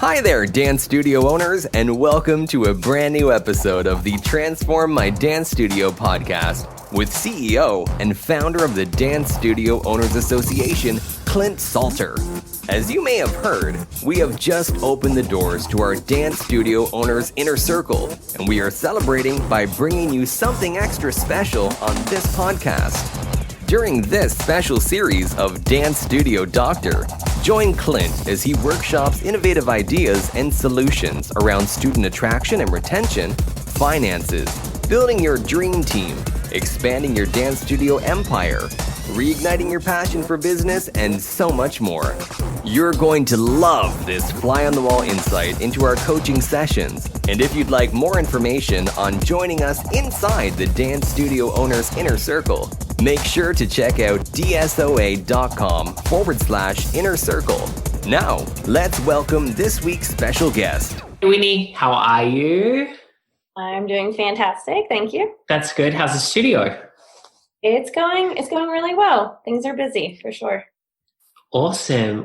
Hi there, dance studio owners, and welcome to a brand new episode of the Transform My Dance Studio podcast with CEO and founder of the Dance Studio Owners Association, Clint Salter. As you may have heard, we have just opened the doors to our Dance Studio Owners Inner Circle, and we are celebrating by bringing you something extra special on this podcast. During this special series of Dance Studio Doctor, join Clint as he workshops innovative ideas and solutions around student attraction and retention, finances, building your dream team, expanding your dance studio empire, reigniting your passion for business, and so much more. You're going to love this fly-on-the-wall insight into our coaching sessions. And if you'd like more information on joining us inside the Dance Studio Owners Inner Circle, make sure to check out dsoa.com/inner circle. Now, let's welcome this week's special guest. Hey Winnie, how are you? I'm doing fantastic, thank you. That's good. How's the studio? It's going really well. Things are busy for sure. Awesome.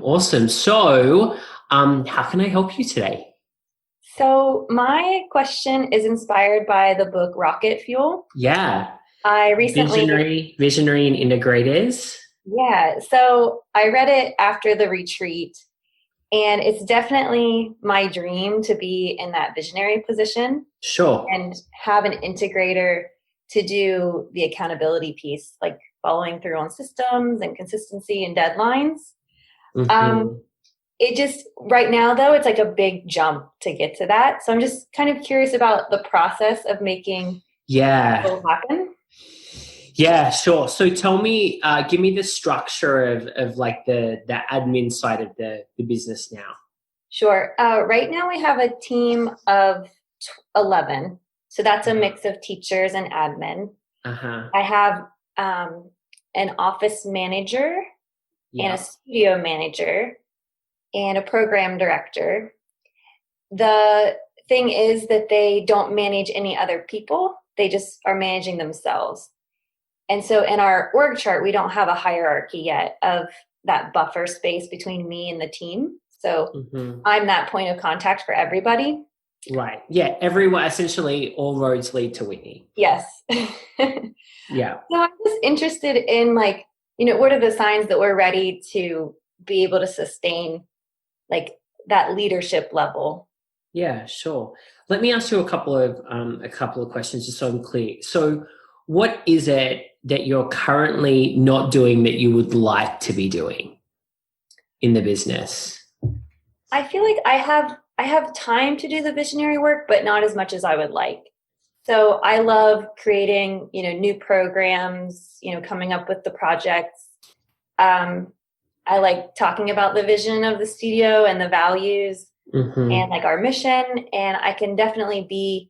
So, how can I help you today? So my question is inspired by the book Rocket Fuel. Yeah. I recently Visionary and Integrators. Yeah. So I read it after the retreat, and it's definitely my dream to be in that visionary position. Sure. And have an integrator to do the accountability piece, like following through on systems and consistency and deadlines. Mm-hmm. It just, right now though, it's like a big jump to get to that. So I'm just kind of curious about the process of making it happen. Yeah, sure. So tell me, give me the structure of like the admin side of the business now. Sure. Right now we have a team of 11. So that's a mix of teachers and admin. Uh-huh. I have an office manager and a studio manager and a program director. The thing is that they don't manage any other people. They just are managing themselves. And so in our org chart, we don't have a hierarchy yet of that buffer space between me and the team. So I'm that point of contact for everybody. Right. Yeah. Everyone, essentially all roads lead to Whitney. Yes. Yeah. So I'm just interested in what are the signs that we're ready to be able to sustain like that leadership level? Yeah, sure. Let me ask you a couple of questions just so I'm clear. So what is it that you're currently not doing that you would like to be doing in the business? I feel like I have time to do the visionary work, but not as much as I would like. So I love creating, new programs, coming up with the projects. I like talking about the vision of the studio and the values and like our mission. And I can definitely be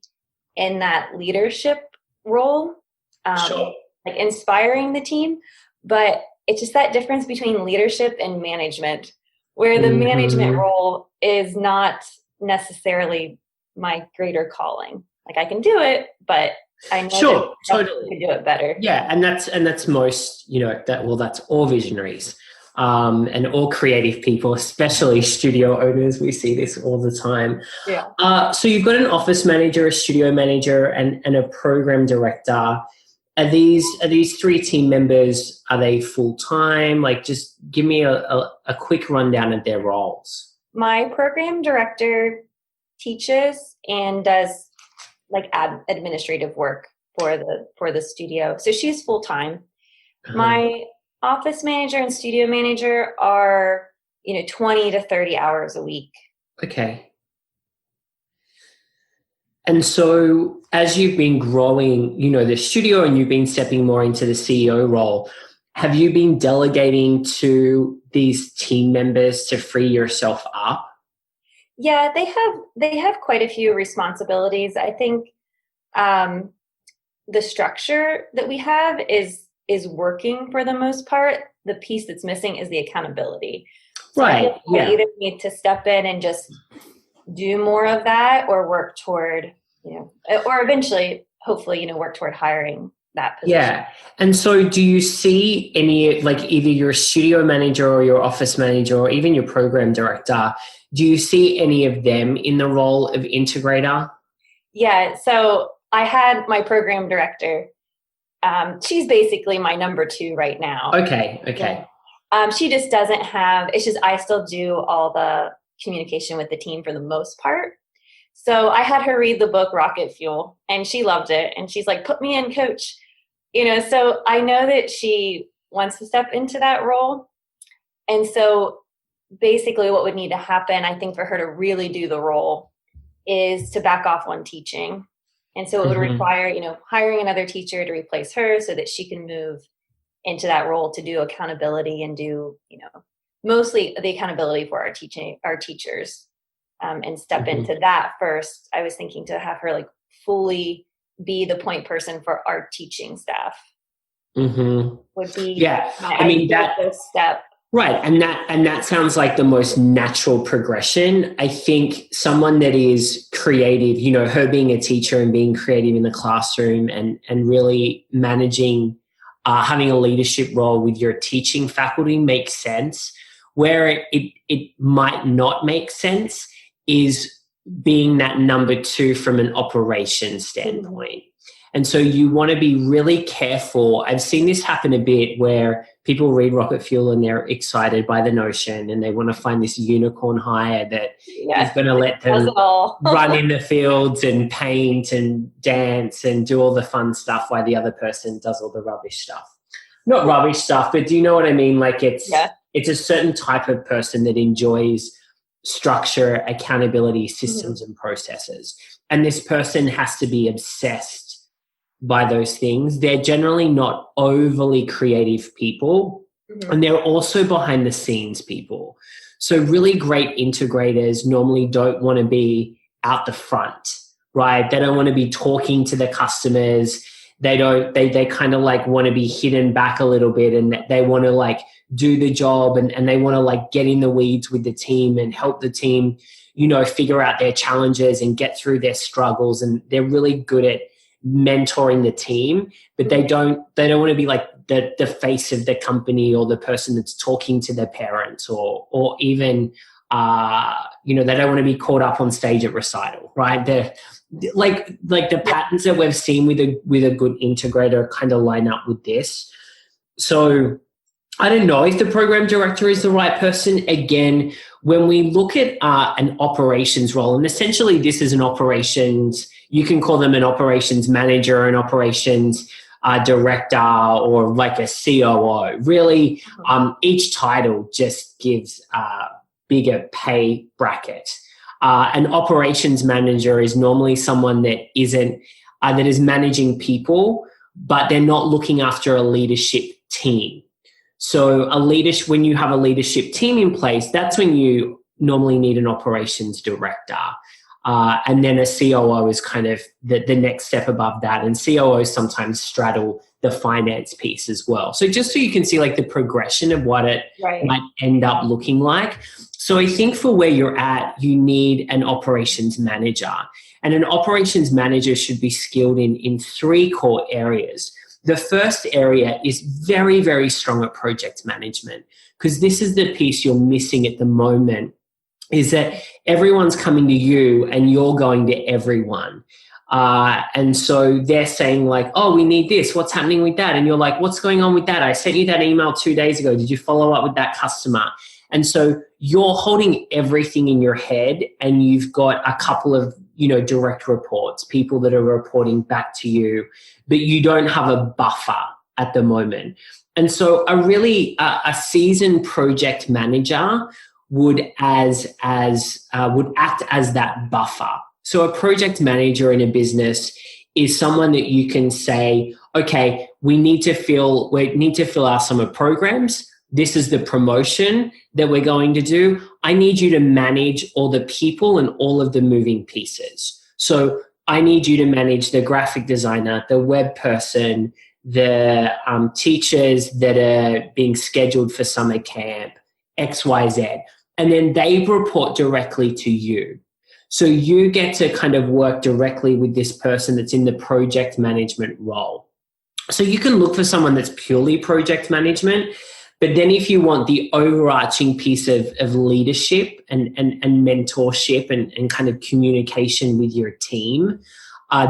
in that leadership role, like inspiring the team. But it's just that difference between leadership and management, where the management role is not necessarily my greater calling. Like I can do it, but I know totally can do it better. Yeah, and that's most, that's all visionaries. And all creative people, especially studio owners. We see this all the time. Yeah. So you've got an office manager, a studio manager, and a program director. Are these three team members, are they full-time? Like just give me a quick rundown of their roles. My program director teaches and does like administrative work for the studio. So she's full-time. My office manager and studio manager are, 20 to 30 hours a week. Okay. And so as you've been growing, the studio and you've been stepping more into the CEO role, have you been delegating to these team members to free yourself up? Yeah, they have quite a few responsibilities. I think the structure that we have is working for the most part. The piece that's missing is the accountability. So right. I either need to step in and just do more of that or work toward, or eventually, hopefully, work toward hiring that position. Yeah. And so do you see any, like either your studio manager or your office manager or even your program director Do you see any of them in the role of integrator? Yeah. So I had my program director. She's basically my number 2 right now. Okay. Yeah. She just doesn't have, it's just, I still do all the communication with the team for the most part. So I had her read the book Rocket Fuel, and she loved it. And she's like, put me in, coach. So I know that she wants to step into that role. And so basically what would need to happen, I think, for her to really do the role is to back off on teaching. And so it would require, hiring another teacher to replace her so that she can move into that role to do accountability and do, mostly the accountability for our teachers, and step into that first. I was thinking to have her fully be the point person for our teaching staff. Would be that first step. Right. And that sounds like the most natural progression. I think someone that is creative, her being a teacher and being creative in the classroom and really managing, having a leadership role with your teaching faculty makes sense. Where it might not make sense is being that number 2 from an operations standpoint. And so you want to be really careful. I've seen this happen a bit where people read Rocket Fuel and they're excited by the notion and they want to find this unicorn hire that is going to let them run in the fields and paint and dance and do all the fun stuff while the other person does all the rubbish stuff. Not rubbish stuff, but do you know what I mean? It's a certain type of person that enjoys structure, accountability, systems, and processes. And this person has to be obsessed by those things. They're generally not overly creative people, and they're also behind the scenes people. So really great integrators normally don't want to be out the front, right? They don't want to be talking to the customers. They kind of want to be hidden back a little bit, and they want to do the job and they want to get in the weeds with the team and help the team, figure out their challenges and get through their struggles. And they're really good at mentoring the team, but they don't want to be the face of the company or the person that's talking to their parents or even they don't want to be caught up on stage at recital, right? They're the patterns that we've seen with a good integrator kind of line up with this. So I don't know if the program director is the right person. Again, when we look at an operations role, and essentially this is an operations, you can call them an operations manager, an operations director, or a COO. Really, each title just gives a bigger pay bracket. An operations manager is normally someone that is managing people, but they're not looking after a leadership team. So when you have a leadership team in place, that's when you normally need an operations director. And then a COO is kind of the next step above that. And COOs sometimes straddle the finance piece as well. So just so you can see the progression of what it might end up looking like. So I think for where you're at, you need an operations manager. And an operations manager should be skilled in 3 core areas. The first area is very, very strong at project management, because this is the piece you're missing at the moment, is that everyone's coming to you and you're going to everyone. And so they're saying oh, we need this. What's happening with that? And you're like, what's going on with that? I sent you that email 2 days ago. Did you follow up with that customer? And so you're holding everything in your head, and you've got a couple of, direct reports, people that are reporting back to you, but you don't have a buffer at the moment. And so a seasoned project manager would act as that buffer. So a project manager in a business is someone that you can say, okay, we need to fill our summer programs. This is the promotion that we're going to do. I need you to manage all the people and all of the moving pieces. So I need you to manage the graphic designer, the web person, the teachers that are being scheduled for summer camp, XYZ. And then they report directly to you. So you get to kind of work directly with this person that's in the project management role. So you can look for someone that's purely project management, But then if you want the overarching piece of leadership and mentorship and kind of communication with your team,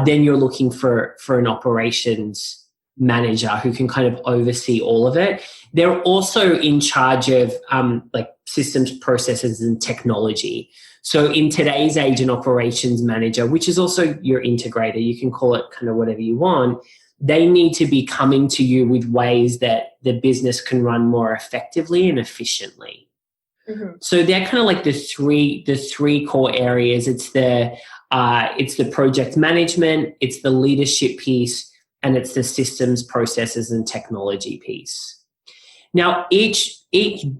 then you're looking for an operations manager who can kind of oversee all of it. They're also in charge of like systems, processes, and technology. So in today's age, an operations manager, which is also your integrator, you can call it kind of whatever you want, they need to be coming to you with ways that the business can run more effectively and efficiently. Mm-hmm. So they're kind of like the three core areas. It's the project management, it's the leadership piece, and it's the systems, processes, and technology piece. Now, each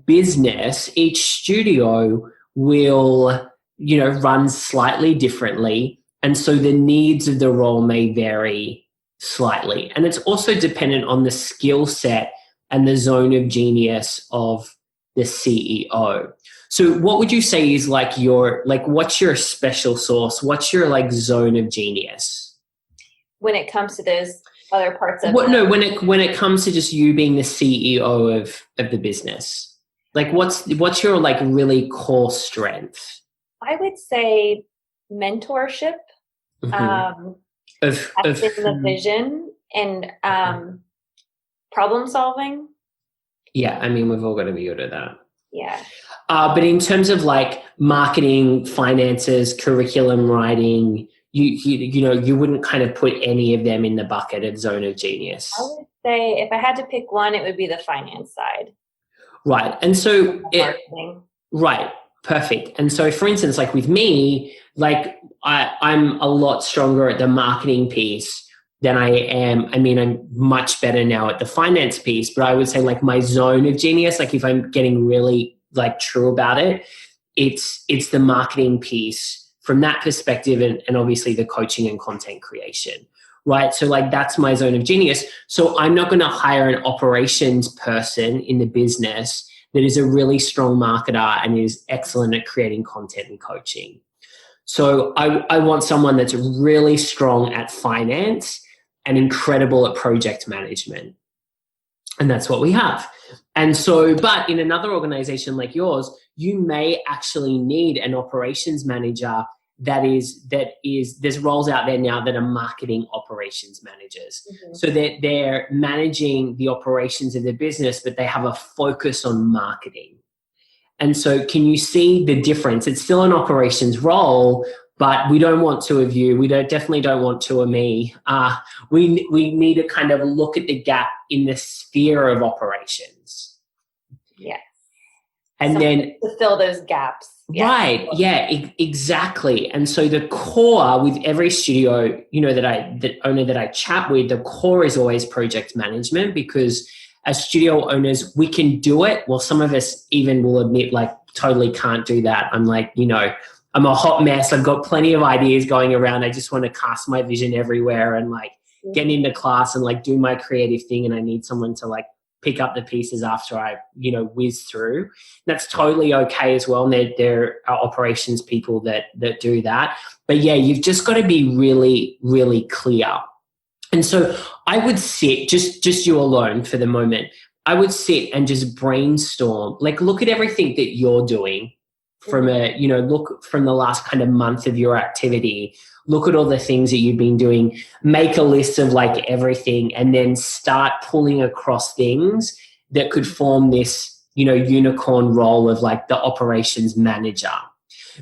business, each studio will, run slightly differently. And so the needs of the role may vary slightly. And it's also dependent on the skill set and the zone of genius of the CEO. So what would you say is what's your special sauce? What's your zone of genius? When it comes to those other parts of when it comes to just you being the CEO of the business, what's your really core strength? I would say mentorship, Mm-hmm. Of the vision and problem solving. Yeah, I mean, we've all got to be good at that. Yeah. But in terms of marketing, finances, curriculum writing, you wouldn't kind of put any of them in the bucket of zone of genius. I would say if I had to pick one, it would be the finance side. Right. And so right. Perfect. And so for instance, with me, I'm a lot stronger at the marketing piece than I am. I mean, I'm much better now at the finance piece, but I would say my zone of genius, if I'm getting really true about it, it's the marketing piece from that perspective and obviously the coaching and content creation, right? So that's my zone of genius. So I'm not going to hire an operations person in the business that is a really strong marketer and is excellent at creating content and coaching. So I want someone that's really strong at finance and incredible at project management. And that's what we have. And so, but in another organization like yours, you may actually need an operations manager there's roles out there now that are marketing operations managers. Mm-hmm. So they're managing the operations of the business, but they have a focus on marketing. And so can you see the difference? It's still an operations role, but we don't want two of you. We definitely don't want two of me. We need to kind of look at the gap in the sphere of operations. Yeah. And then to fill those gaps. Yeah. Right. Yeah, exactly. And so the core with every studio, that owner that I chat with, the core is always project management, because as studio owners, we can do it. Well, some of us even will admit totally can't do that. I'm I'm a hot mess. I've got plenty of ideas going around. I just want to cast my vision everywhere and get into class and do my creative thing. And I need someone to pick up the pieces after I, whiz through. That's totally okay as well. And there are operations people that do that. But yeah, you've just got to be really, really clear. And so I would sit, just you alone for the moment, I would sit and just brainstorm, look at everything that you're doing from look from the last kind of month of your activity. Look at all the things that you've been doing, make a list of everything, and then start pulling across things that could form this, unicorn role of the operations manager.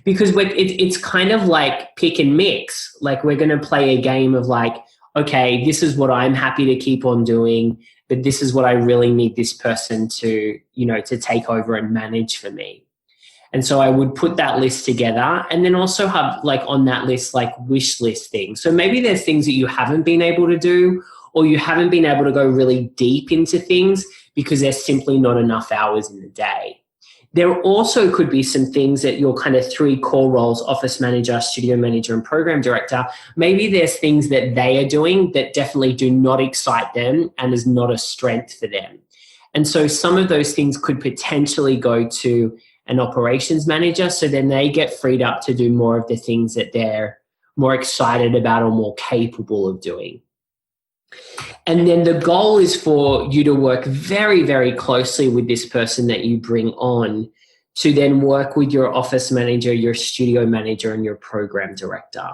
Because it's kind of pick and mix. We're going to play a game of okay, this is what I'm happy to keep on doing, but this is what I really need this person to, to take over and manage for me. And so I would put that list together and then also have on that list, wish list things. So maybe there's things that you haven't been able to do, or you haven't been able to go really deep into things because there's simply not enough hours in the day. There also could be some things that your kind of three core roles, office manager, studio manager, and program director, maybe there's things that they are doing that definitely do not excite them and is not a strength for them. And so some of those things could potentially go to an operations manager, so then they get freed up to do more of the things that they're more excited about or more capable of doing. And then the goal is for you to work very, very closely with this person that you bring on to then work with your office manager, your studio manager, and your program director.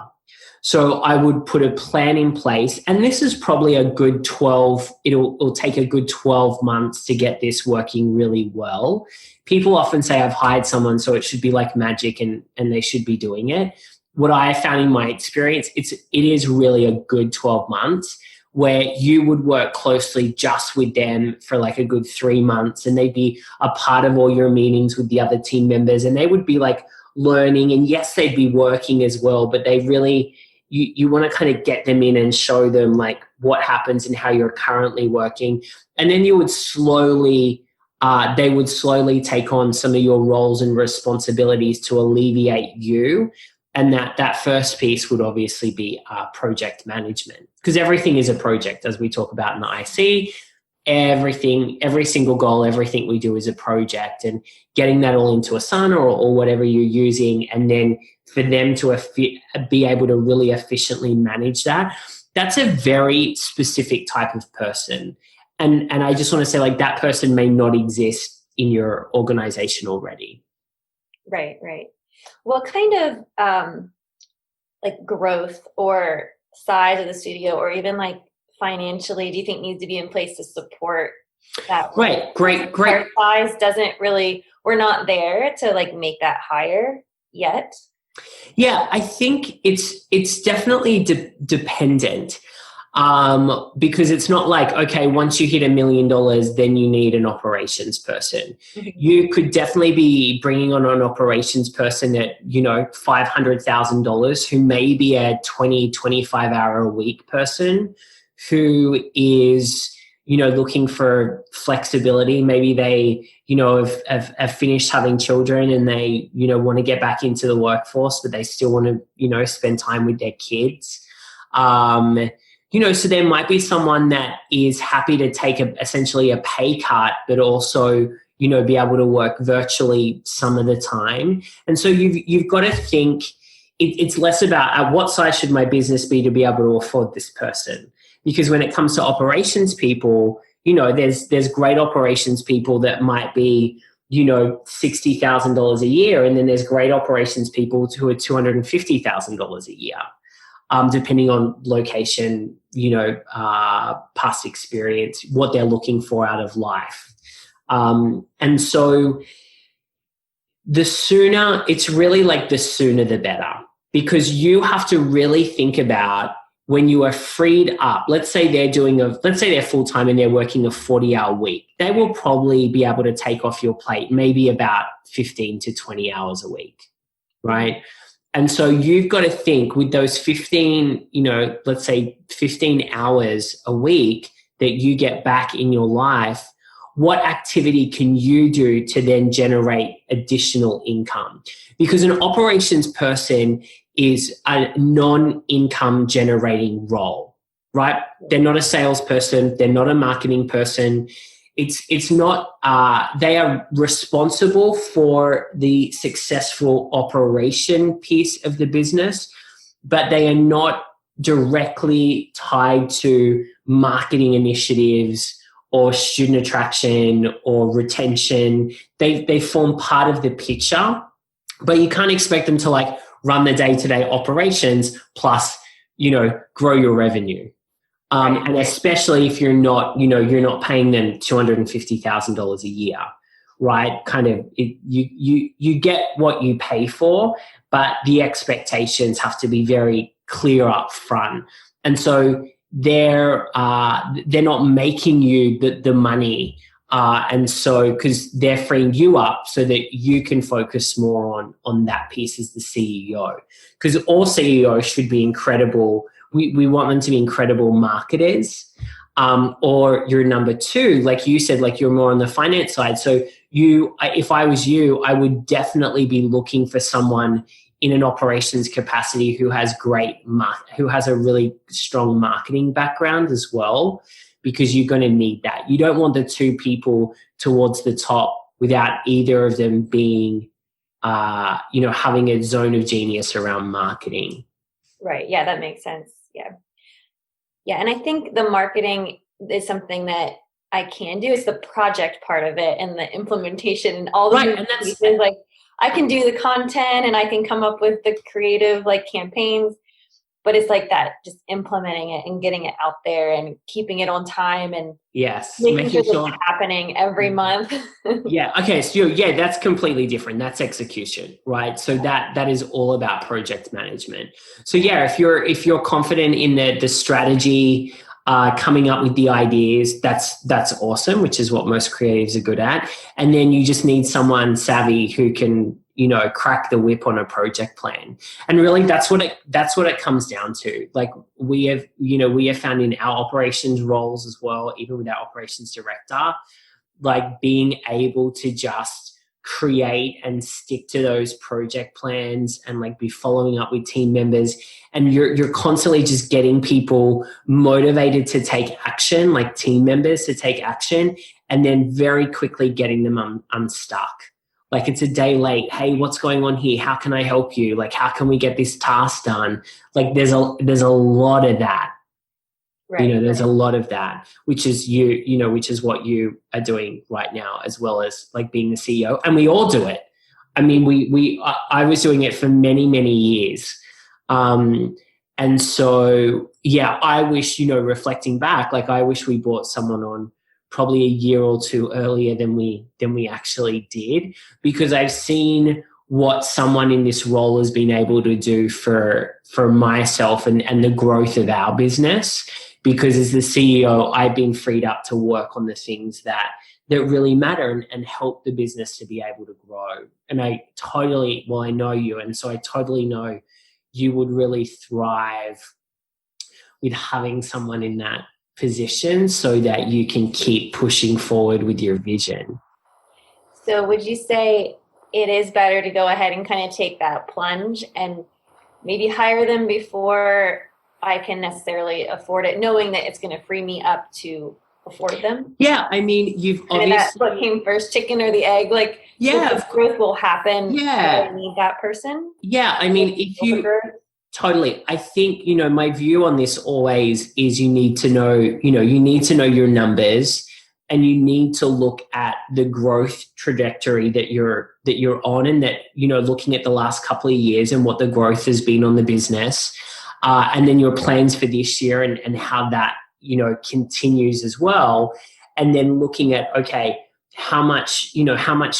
So I would put a plan in place, and this is probably a good 12, it'll take a good 12 months to get this working really well. People often say I've hired someone, so it should be like magic and they should be doing it. What I found in my experience, it is really a good 12 months where you would work closely just with them for like a good 3 months, and they'd be a part of all your meetings with the other team members, and they would be like learning, and yes, they'd be working as well, but they really, you want to kind of get them in and show them like what happens and how you're currently working. And then you would slowly, they would slowly take on some of your roles and responsibilities to alleviate you. And that first piece would obviously be project management, because everything is a project, as we talk about in the IC. Every single goal, everything we do is a project, and getting that all into Asana or whatever you're using, and then for them to be able to really efficiently manage that, that's a very specific type of person. And I just want to say, like, that person may not exist in your organization already. Right. What kind of like growth or size of the studio, or even like financially, do you think needs to be in place to support that? Right. Great. Our size doesn't really, we're not there to like make that higher yet. Yeah, I think it's definitely dependent. Because it's not like, okay, once you hit $1 million, then you need an operations person. Mm-hmm. You could definitely be bringing on an operations person at, $500,000 who may be a 20, 25 hour a week person who is, looking for flexibility. Maybe they, have finished having children and they, want to get back into the workforce, but they still want to, spend time with their kids. So there might be someone that is happy to take essentially a pay cut, but also, be able to work virtually some of the time. And so you've got to think it's less about at what size should my business be to be able to afford this person. Because when it comes to operations people, there's great operations people that might be, $60,000 a year. And then there's great operations people who are $250,000 a year. Depending on location, past experience, what they're looking for out of life. And so it's really like the sooner the better, because you have to really think about when you are freed up. Let's say they're full-time and they're working a 40-hour week. They will probably be able to take off your plate maybe about 15 to 20 hours a week, right? And so you've got to think with those 15, let's say 15 hours a week that you get back in your life, what activity can you do to then generate additional income? Because an operations person is a non-income generating role, right? They're not a salesperson. They're not a marketing person. It's not, they are responsible for the successful operation piece of the business, but they are not directly tied to marketing initiatives or student attraction or retention. They form part of the picture, but you can't expect them to like run the day-to-day operations plus, grow your revenue. And especially if you're not paying them $250,000 a year, right? Kind of, you get what you pay for, but the expectations have to be very clear up front. And so they're not making you the money, and so because they're freeing you up so that you can focus more on that piece as the CEO. Because all CEOs should be incredible. We want them to be incredible marketers, or you're number two, like you said, like you're more on the finance side. So if I was you, I would definitely be looking for someone in an operations capacity who has a really strong marketing background as well, because you're going to need that. You don't want the two people towards the top without either of them being, having a zone of genius around marketing. Right. Yeah, that makes sense. Yeah. Yeah. And I think the marketing is something that I can do. It's the project part of it and the implementation and all the Right, and that's pieces. Like I can do the content and I can come up with the creative like campaigns, but it's like that, just implementing it and getting it out there and keeping it on time and making sure it's happening every month. Yeah. Okay. So that's completely different. That's execution, right? So that is all about project management. So yeah, if you're confident in the strategy, coming up with the ideas, that's awesome, which is what most creatives are good at. And then you just need someone savvy who can, crack the whip on a project plan. And really that's what it comes down to. Like we have found in our operations roles as well, even with our operations director, like being able to just create and stick to those project plans and like be following up with team members, and you're constantly just getting people motivated to take action, like team members to take action, and then very quickly getting them unstuck. Like it's a day late. Hey, what's going on here? How can I help you? Like, how can we get this task done? Like there's a lot of that. Right, there's a lot of that, which is which is what you are doing right now, as well as like being the CEO. And we all do it. I mean, I was doing it for many, many years. And so, yeah, I wish, reflecting back, like I wish we brought someone on probably a year or two earlier than we actually did, because I've seen what someone in this role has been able to do for myself and the growth of our business. Because as the CEO, I've been freed up to work on the things that really matter and help the business to be able to grow. And I know you, and so I totally know you would really thrive with having someone in that position so that you can keep pushing forward with your vision. So would you say it is better to go ahead and kind of take that plunge and maybe hire them before I can necessarily afford it, knowing that it's going to free me up to afford them? Yeah, I mean, you've obviously... What came first, chicken or the egg? Like, yeah, growth will happen. Yeah. I need that person. Yeah, I mean, if you... Totally. I think, my view on this always is you need to know your numbers, and you need to look at the growth trajectory that you're on, and that, looking at the last couple of years and what the growth has been on the business. And then your plans for this year and how that, continues as well. And then looking at, okay, how much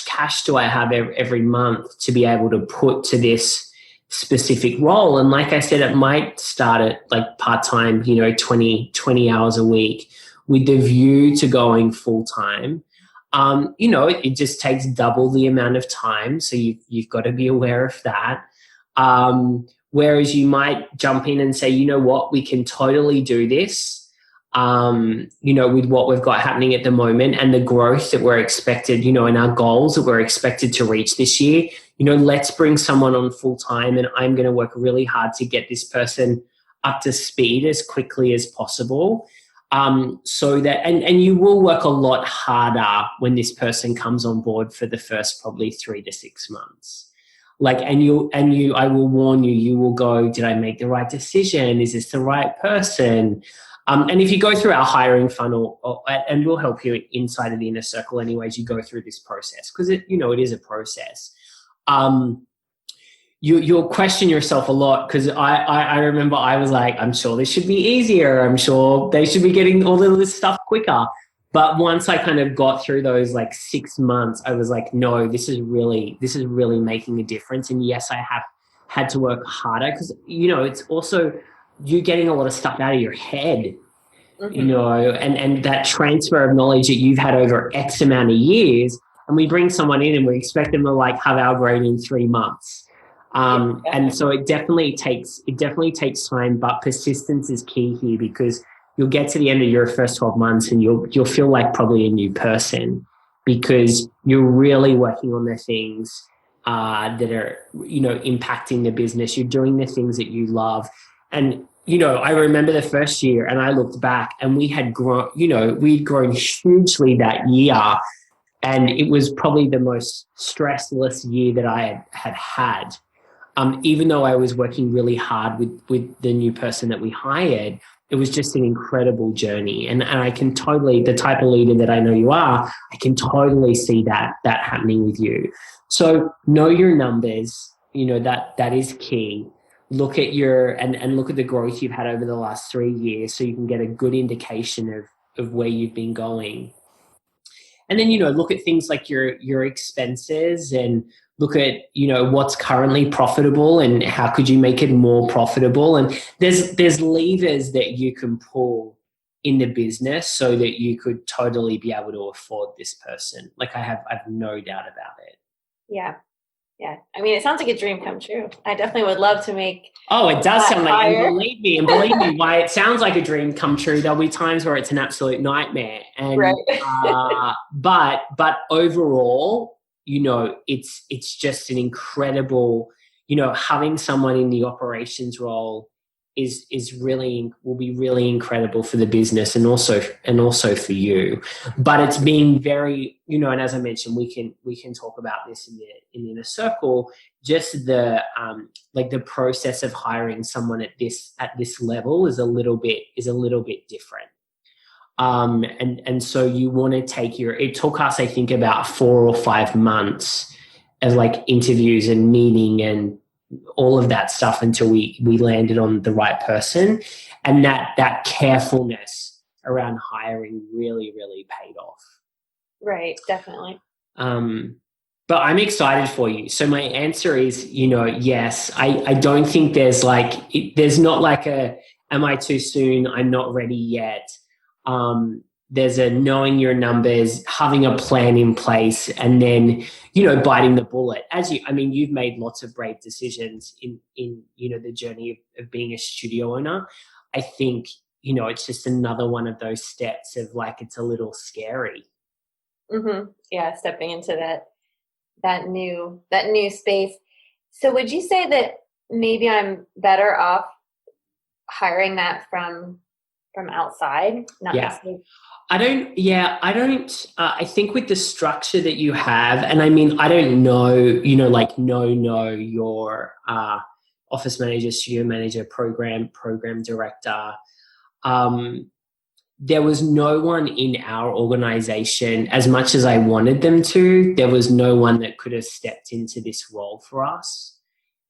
cash do I have every month to be able to put to this specific role? And like I said, it might start at like part-time, 20 hours a week with the view to going full-time. It just takes double the amount of time. So you've got to be aware of that. Whereas you might jump in and say, you know what, we can totally do this, with what we've got happening at the moment and the growth that we're expected, and our goals that we're expected to reach this year. Let's bring someone on full time, and I'm going to work really hard to get this person up to speed as quickly as possible. So that, and you will work a lot harder when this person comes on board for the first probably 3 to 6 months. Like, I will warn you, you will go, did I make the right decision? Is this the right person? And if you go through our hiring funnel, and we'll help you inside of the inner circle anyways, you go through this process, because it is a process. You'll question yourself a lot, because I remember I was like, I'm sure this should be easier. I'm sure they should be getting all of this stuff quicker. But once I kind of got through those like 6 months, I was like, no, this is really making a difference. And yes, I have had to work harder, because, it's also you getting a lot of stuff out of your head, and that transfer of knowledge that you've had over X amount of years. And we bring someone in and we expect them to like have our grade in 3 months. And so it definitely takes time, but persistence is key here, because you'll get to the end of your first 12 months and you'll feel like probably a new person, because you're really working on the things that are, impacting the business. You're doing the things that you love. And, I remember the first year, and I looked back, and we had grown, we'd grown hugely that year. And it was probably the most stressless year that I had. Even though I was working really hard with the new person that we hired, it was just an incredible journey. And I can totally, the type of leader that I know you are, I can totally see that happening with you. So know your numbers, that is key. Look at and look at the growth you've had over the last 3 years so you can get a good indication of where you've been going. And then, look at things like your expenses and look at, what's currently profitable and how could you make it more profitable. And there's levers that you can pull in the business so that you could totally be able to afford this person. Like I have no doubt about it. Yeah. Yeah. I mean, it sounds like a dream come true. I definitely would love to make. Oh, it does sound like, and believe me, why it sounds like a dream come true. There'll be times where it's an absolute nightmare. And, right. but overall, it's just an incredible, having someone in the operations role will be really incredible for the business and also for you. But it's being very, and as I mentioned, we can talk about this in the inner circle, just the the process of hiring someone at this level is a little bit different. And so you want to take it took us, I think, about 4 or 5 months of interviews and meeting and all of that stuff until we landed on the right person. And that carefulness around hiring really, really paid off. Right. Definitely. But I'm excited for you. So my answer is, yes, I don't think there's there's not am I too soon? I'm not ready yet. There's a knowing your numbers, having a plan in place, and then, biting the bullet. You've made lots of brave decisions in the journey of being a studio owner. I think, it's just another one of those steps of it's a little scary. Mm-hmm. Yeah. Stepping into that new space. So would you say that maybe I'm better off hiring that from outside? Not necessarily. I think with the structure that you have, and I don't know, your office manager, studio manager, program director. There was no one in our organization, as much as I wanted them to, there was no one that could have stepped into this role for us.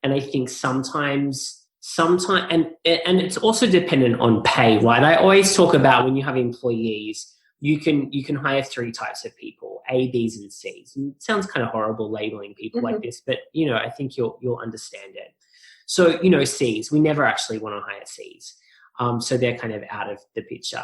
And I think sometimes, and it's also dependent on pay, right? I always talk about when you have employees, you can hire 3 types of people, A, Bs, and Cs. And it sounds kind of horrible labeling people like this, but I think you'll understand it. So Cs, we never actually want to hire Cs, so they're kind of out of the picture.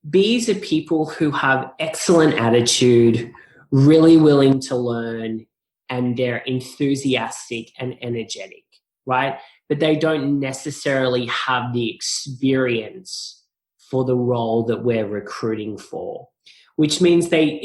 Bs are people who have excellent attitude, really willing to learn, and they're enthusiastic and energetic, right? But they don't necessarily have the experience for the role that we're recruiting for, which means they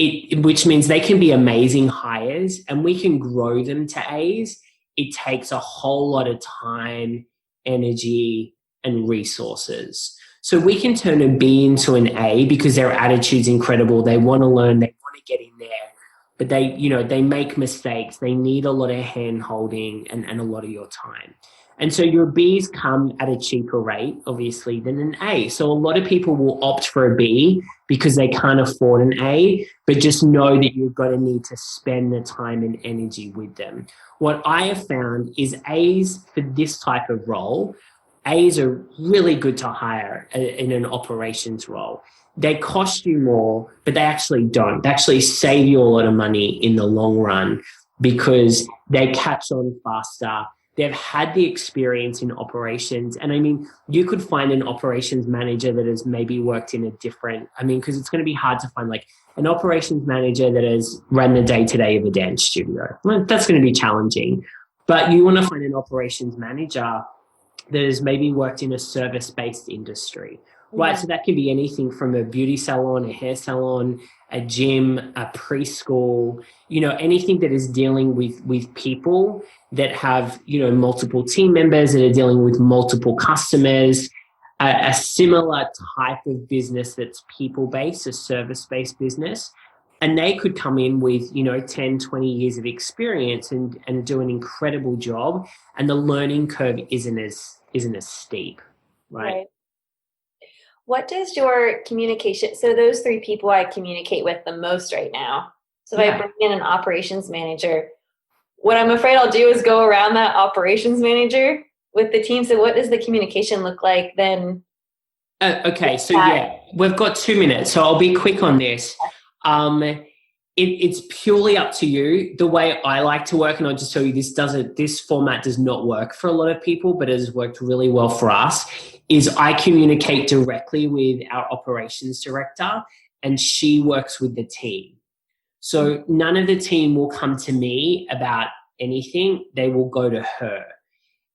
can be amazing hires and we can grow them to A's. It takes a whole lot of time, energy, and resources. So we can turn a B into an A because their attitude's incredible. They want to learn, they want to get in there, but they make mistakes. They need a lot of hand holding and a lot of your time. And so your Bs come at a cheaper rate, obviously, than an A. So a lot of people will opt for a B because they can't afford an A, but just know that you're going to need to spend the time and energy with them. What I have found is A's for this type of role, A's are really good to hire in an operations role. They cost you more, but they actually don't. They actually save you a lot of money in the long run because they catch on faster. They've had the experience in operations. And you could find an operations manager that has maybe worked in a different, because it's going to be hard to find an operations manager that has run the day-to-day of a dance studio. Well, that's going to be challenging. But you want to find an operations manager that has maybe worked in a service-based industry, right? So that can be anything from a beauty salon, a hair salon, a gym, a preschool, anything that is dealing with people that have, multiple team members that are dealing with multiple customers, a similar type of business that's people-based, a service-based business. And they could come in with, 10, 20 years of experience and do an incredible job. And the learning curve isn't as steep, right? What does your communication, so those 3 people I communicate with the most right now. So if I bring in an operations manager, what I'm afraid I'll do is go around that operations manager with the team. So what does the communication look like then? Okay, so we've got 2 minutes, so I'll be quick on this. It's purely up to you. The way I like to work, and I'll just tell you this format does not work for a lot of people, but it has worked really well for us, is I communicate directly with our operations director and she works with the team. So none of the team will come to me about anything. They will go to her.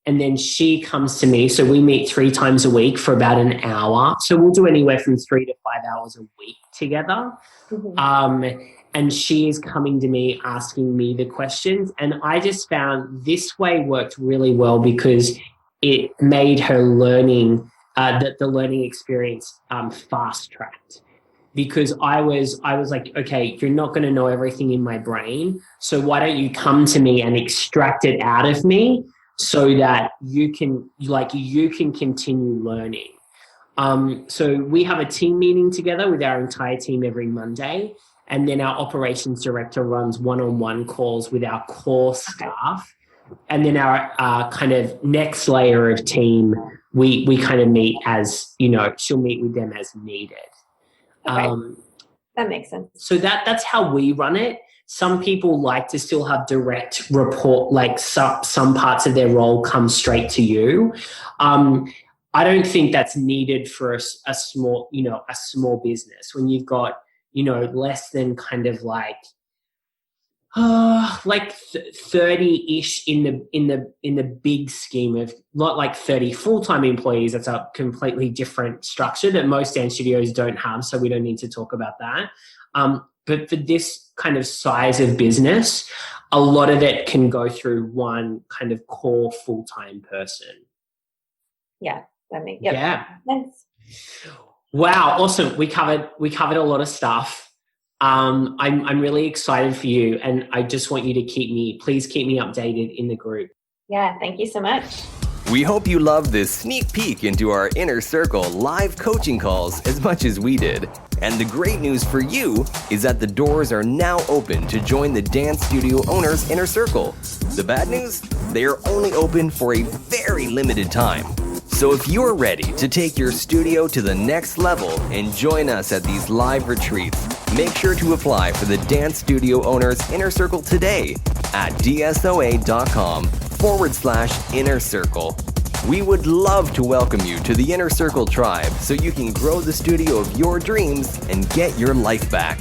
And then she comes to me. So we meet 3 times a week for about an hour. So we'll do anywhere from 3 to 5 hours a week together. Mm-hmm. And she is coming to me, asking me the questions. And I just found this way worked really well because it made her learning, the learning experience fast-tracked. Because I was like, okay, you're not going to know everything in my brain. So why don't you come to me and extract it out of me so that you can continue learning. So we have a team meeting together with our entire team every Monday. And then our operations director runs one-on-one calls with our core staff. And then our kind of next layer of team, we kind of meet as, she'll meet with them as needed. Okay. That makes sense. So that's how we run it. Some people like to still have direct report, like some parts of their role come straight to you. I don't think that's needed for a small business when you've got, less than kind of like 30-ish in the big scheme of not like 30 full-time employees. That's a completely different structure that most dance studios don't have, so we don't need to talk about that. But for this kind of size of business, a lot of it can go through one kind of core full-time person. Yeah, that makes sense. Wow, awesome. We covered a lot of stuff. I'm really excited for you, and I just want you to please keep me updated in the group. Yeah, thank you so much. We hope you loved this sneak peek into our Inner Circle live coaching calls as much as we did. And the great news for you is that the doors are now open to join the Dance Studio Owners Inner Circle. The bad news? They are only open for a very limited time. So if you're ready to take your studio to the next level and join us at these live retreats, make sure to apply for the Dance Studio Owners Inner Circle today at dsoa.com/inner circle. We would love to welcome you to the Inner Circle tribe so you can grow the studio of your dreams and get your life back.